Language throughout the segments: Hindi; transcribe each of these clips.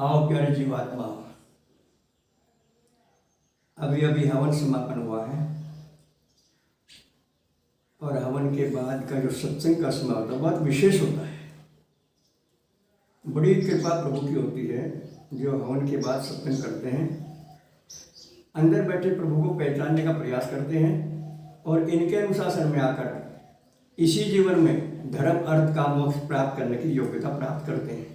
आओ प्यारे जीवात्मा, अभी अभी हवन समापन हुआ है और हवन के बाद का जो सत्संग का समय होता है बहुत विशेष होता है। बड़ी कृपा प्रभु की होती है जो हवन के बाद सत्संग करते हैं, अंदर बैठे प्रभु को पहचानने का प्रयास करते हैं और इनके अनुशासन में आकर इसी जीवन में धर्म अर्थ का मोक्ष प्राप्त करने की योग्यता प्राप्त करते हैं।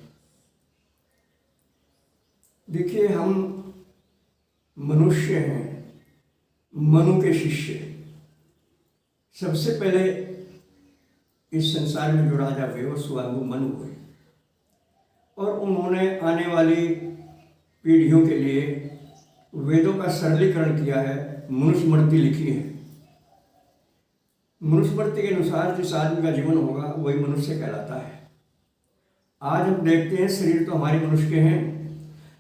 देखिए, हम मनुष्य हैं, मनु के शिष्य। सबसे पहले इस संसार में जो राजा हुए वो स्वयं मनु हुए और उन्होंने आने वाली पीढ़ियों के लिए वेदों का सरलीकरण किया है, मनुस्मृति लिखी है। मनुस्मृति के अनुसार जिस आदमी का जीवन होगा वही मनुष्य कहलाता है। आज हम देखते हैं शरीर तो हमारे मनुष्य के हैं,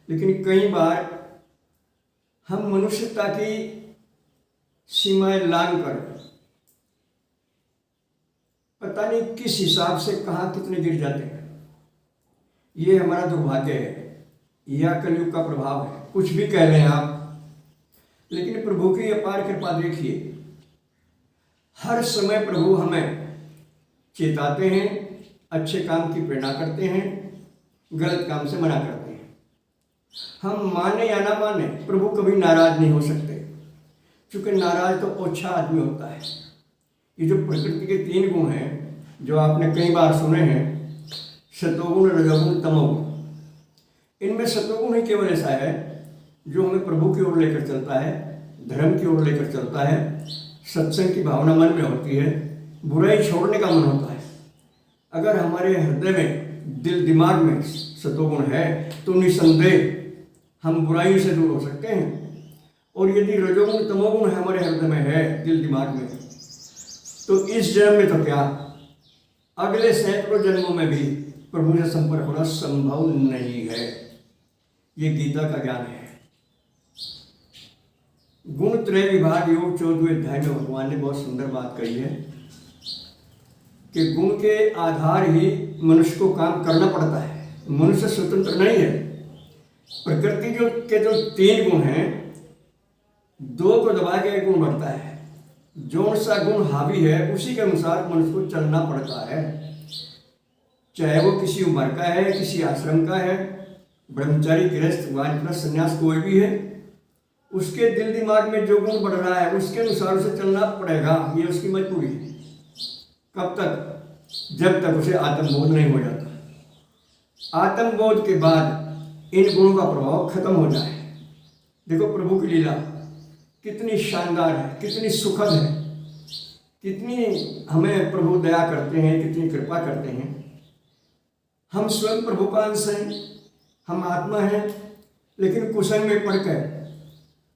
लेकिन कई बार हम मनुष्यता की सीमाएं लांघ कर पता नहीं किस हिसाब से कहाँ कितने गिर जाते हैं। ये हमारा दुर्भाग्य है या कलयुग का प्रभाव है, कुछ भी कह लें आप, लेकिन प्रभु की अपार कृपा देखिए। हर समय प्रभु हमें चेताते हैं, अच्छे काम की प्रेरणा करते हैं, गलत काम से मना करते हैं। हम माने या ना माने, प्रभु कभी नाराज नहीं हो सकते, क्योंकि नाराज तो ओछा आदमी होता है। ये जो प्रकृति के 3 गुण हैं जो आपने कई बार सुने हैं, सतोगुण, रजोगुण, तमोगुण, इनमें सतोगुण ही केवल ऐसा है जो हमें प्रभु की ओर लेकर चलता है, धर्म की ओर लेकर चलता है, सत्संग की भावना मन में होती है, बुराई छोड़ने का मन होता है। अगर हमारे हृदय में, दिल दिमाग में सतोगुण है तो निसंदेह हम बुराई से दूर हो सकते हैं। और यदि रजोगुण तमोगुण हमारे हृदय में है, दिल दिमाग में, तो इस जन्म में तो क्या, अगले सैकड़ों जन्मों में भी प्रभु से संपर्क होना संभव नहीं है। ये गीता का ज्ञान है। गुण त्रय विभाग योग 14वें अध्याय में भगवान ने बहुत सुंदर बात कही है कि गुण के आधार ही मनुष्य को काम करना पड़ता है। मनुष्य स्वतंत्र नहीं है। प्रकृति जो 3 गुण हैं, 2 को दबा के 1 गुण बढ़ता है। जो सा गुण हावी है उसी के अनुसार मनुष्य को चलना पड़ता है, चाहे वो किसी उम्र का है, किसी आश्रम का है, ब्रह्मचारी, गृहस्थ, वानप्रस्थ, संन्यास कोई भी है, उसके दिल दिमाग में जो गुण बढ़ रहा है उसके अनुसार उसे चलना पड़ेगा। ये उसकी मजबूरी है। कब तक? जब तक उसे आत्मबोध नहीं हो जाता। आत्मबोध के बाद इन गुणों का प्रभाव खत्म हो जाए। देखो, प्रभु की लीला कितनी शानदार है, कितनी सुखद है, कितनी हमें प्रभु दया करते हैं, कितनी कृपा करते हैं। हम स्वयं प्रभु का अंश हैं, हम आत्मा हैं, लेकिन कुसंग में पड़कर,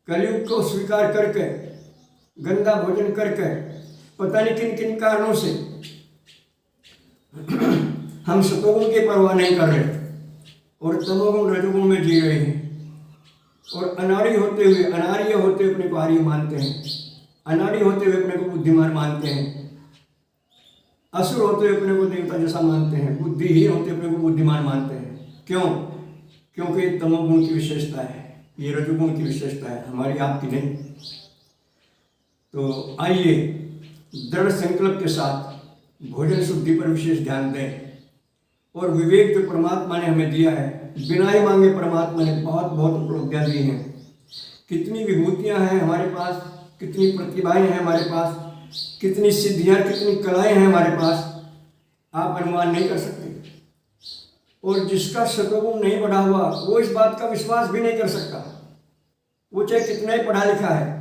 कलयुग को स्वीकार करके, गंदा भोजन करके, पता नहीं किन किन कारणों से हम सतोगुण की परवाह नहीं कर रहे और तमोगुण रजोगुण में जी रहे हैं। और अनाड़ी होते हुए, अनार्य होते हुए अपने को आर्य मानते हैं, अनाड़ी होते हुए अपने को बुद्धिमान मानते हैं, असुर होते हुए अपने को देवता जैसा मानते हैं, बुद्धिहीन होते अपने को बुद्धिमान मानते हैं। क्यों? क्योंकि तमोगुण की विशेषता है, ये रजोगुण की विशेषता है, हमारी आपकी नहीं। तो आइए दृढ़ संकल्प के साथ भोजन शुद्धि पर विशेष ध्यान दें और विवेक जो परमात्मा ने हमें दिया है, बिना ही मांगे परमात्मा ने बहुत बहुत उपलब्धियाँ दी हैं। कितनी विभूतियाँ हैं हमारे पास, कितनी प्रतिभाएं हैं हमारे पास, कितनी सिद्धियाँ, कितनी कलाएं हैं हमारे पास, आप अनुमान नहीं कर सकते। और जिसका सतोगुण नहीं बढ़ा हुआ वो इस बात का विश्वास भी नहीं कर सकता। वो चाहे कितना ही पढ़ा लिखा है,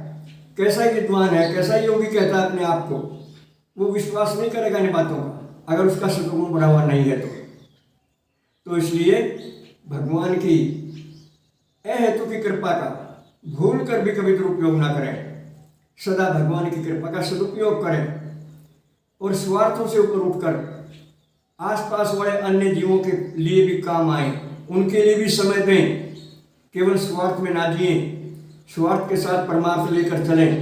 कैसा ही विद्वान है, कैसा ही योगी कहता है अपने आप को, वो विश्वास नहीं करेगा इन बातों का अगर उसका सतोगुण बढ़ा हुआ नहीं है तो इसलिए भगवान की अहेतु की कृपा का भूल कर भी कभी दुरुपयोग ना करें। सदा भगवान की कृपा का सदुपयोग करें और स्वार्थों से ऊपर उठकर आसपास वाले अन्य जीवों के लिए भी काम आए, उनके लिए भी समय दें। केवल स्वार्थ में ना जिए, स्वार्थ के साथ परमार्थ लेकर चलें।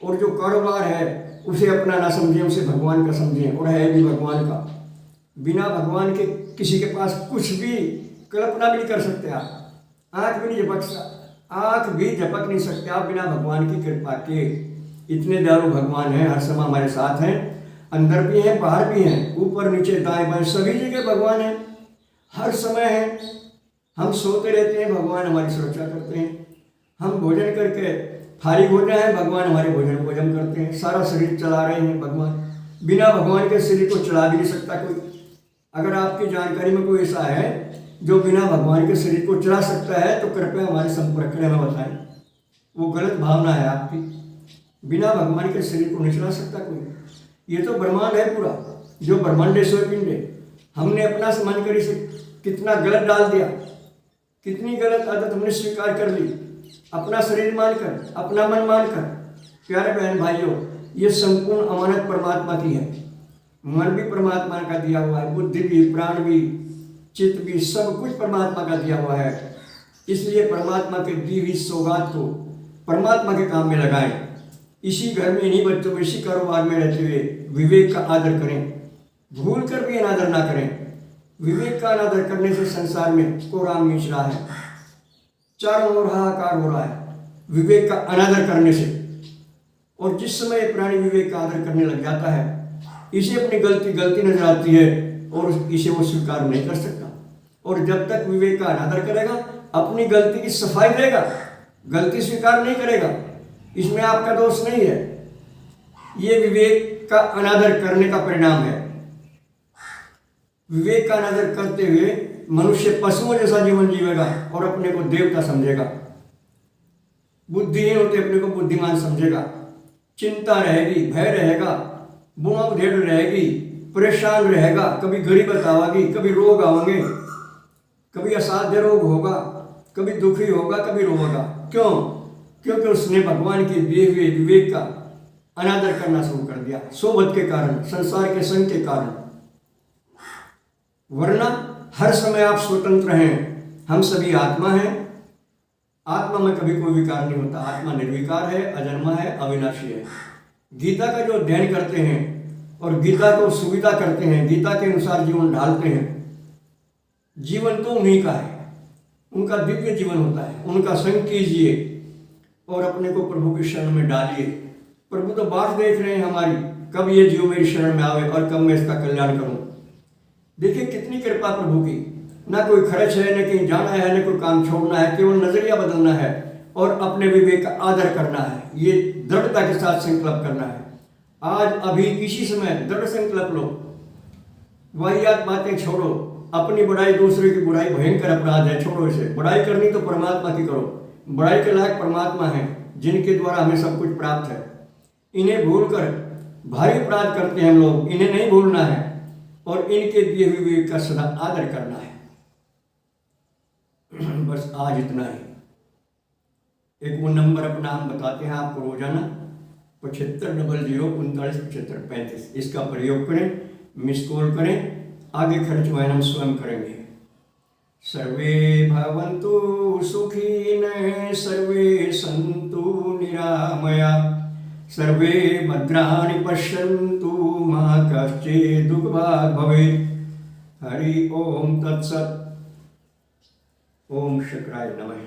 और जो कारोबार है उसे अपना ना समझें, उसे भगवान का समझें, और है भी भगवान का। बिना भगवान के किसी के पास कुछ भी कल्पना भी नहीं कर सकते आप, आंख भी नहीं झपक नहीं सकते आप बिना भगवान की कृपा के। इतने दयालु भगवान हैं, हर समय हमारे साथ हैं, अंदर भी हैं बाहर भी हैं, ऊपर नीचे दाएं बाएं सभी जगह भगवान हैं, हर समय हैं। हम सोते रहते हैं, भगवान हमारी सुरक्षा करते हैं। हम भोजन करके फारिग हो जाए, भगवान हमारे भोजन को हजम करते हैं। सारा शरीर चला रहे हैं भगवान, बिना भगवान के शरीर को चला भी नहीं सकता कोई। अगर आपकी जानकारी में कोई ऐसा है जो बिना भगवान के शरीर को चला सकता है तो कृपया हमारे संपर्क करें, हमें बताएं। वो गलत भावना है आपकी, बिना भगवान के शरीर को नहीं चला सकता कोई। ये तो ब्रह्मांड है पूरा, जो ब्रह्मांडेश्वर पिंड है। हमने अपना मन करी से कितना गलत डाल दिया, कितनी गलत आदत हमने स्वीकार कर ली, अपना शरीर मानकर, अपना मन मानकर। प्यारे बहन भाइयों, ये संपूर्ण अमानत परमात्मा की है। मन भी परमात्मा का दिया हुआ है, बुद्धि भी, प्राण भी, चित्त भी, सब कुछ परमात्मा का दिया हुआ है। इसलिए परमात्मा के दी हुई सौगात को परमात्मा के काम में लगाएं। इसी घर में, इन्हीं बच्चों में, इसी कारोबार में रहते हुए विवेक का आदर करें, भूल कर भी अनादर ना करें। विवेक का अनादर करने से संसार में कोराम मीच रहा है, चारों ओर हाहाकार हो रहा है विवेक का अनादर करने से। और जिस समय प्राणी विवेक का आदर करने लग जाता है, इसे अपनी गलती नजर आती है और इसे वो स्वीकार नहीं कर सकता। और जब तक विवेक का अनादर करेगा, अपनी गलती की सफाई देगा, गलती स्वीकार नहीं करेगा, इसमें आपका दोष नहीं है। ये विवेक का अनादर करने का परिणाम है। विवेक का अनादर करते हुए मनुष्य पशुओं जैसा जीवन जीवेगा और अपने को देवता समझेगा, बुद्धिहीन होते अपने को बुद्धिमान समझेगा। चिंता रहेगी, भय रहेगा, बुनाउधेड़ रहेगी, परेशान रहेगा, कभी गरीबत आवेगी, कभी रोग आवेंगे, कभी असाध्य रोग होगा, कभी दुखी होगा, कभी रोएगा। क्यों? क्योंकि उसने भगवान के दिए हुए विवेक का अनादर करना शुरू कर दिया, सोबत के कारण, संसार के संग के कारण। वरना हर समय आप स्वतंत्र हैं। हम सभी आत्मा हैं, आत्मा में कभी कोई विकार नहीं होता। आत्मा निर्विकार है, अजन्मा है, अविनाशी है। गीता का जो अध्ययन करते हैं और गीता को सुविधा करते हैं, गीता के अनुसार जीवन ढालते हैं, जीवन तो उन्हीं का है, उनका दिव्य जीवन होता है। उनका संग कीजिए और अपने को प्रभु की शरण में डालिए। प्रभु तो बात देख रहे हैं हमारी, कब ये जीव मेरी शरण में आवे और कब मैं इसका कल्याण करूं। देखिए कितनी कृपा प्रभु की। ना कोई खर्च है, न कहीं जाना है, न कोई काम छोड़ना है, केवल नजरिया बदलना है और अपने विवेक का आदर करना है। ये दृढ़ता के साथ संकल्प करना है। आज अभी इसी समय दृढ़ संकल्प लो, वाहियात बातें छोड़ो, अपनी बुराई, दूसरे की बुराई भयंकर अपराध है, छोड़ो इसे। बुराई करनी तो परमात्मा की करो। बुराई के लायक परमात्मा है, जिनके द्वारा हमें सब कुछ प्राप्त है। इन्हें भूलकर भारी अपराध करते हैं हम लोग, इन्हें नहीं भूलना है और इनके दिए हुए विवेक का सदा आदर करना है। बस आज इतना ही। एक वो नंबर अपना हम बताते हैं आपको रोजाना, 7500397535। इसका प्रयोग करें, मिस कॉल करें, आगे खर्च वह हम स्वयं करेंगे। सर्वे भवन्तु सुखिनः, सर्वे सन्तु निरामया, सर्वे भद्राणि पश्यन्तु, मा कश्चित् दुःखभाग् भवेत्। हरि ओम तत्सत्। ओम शंकराय नमः।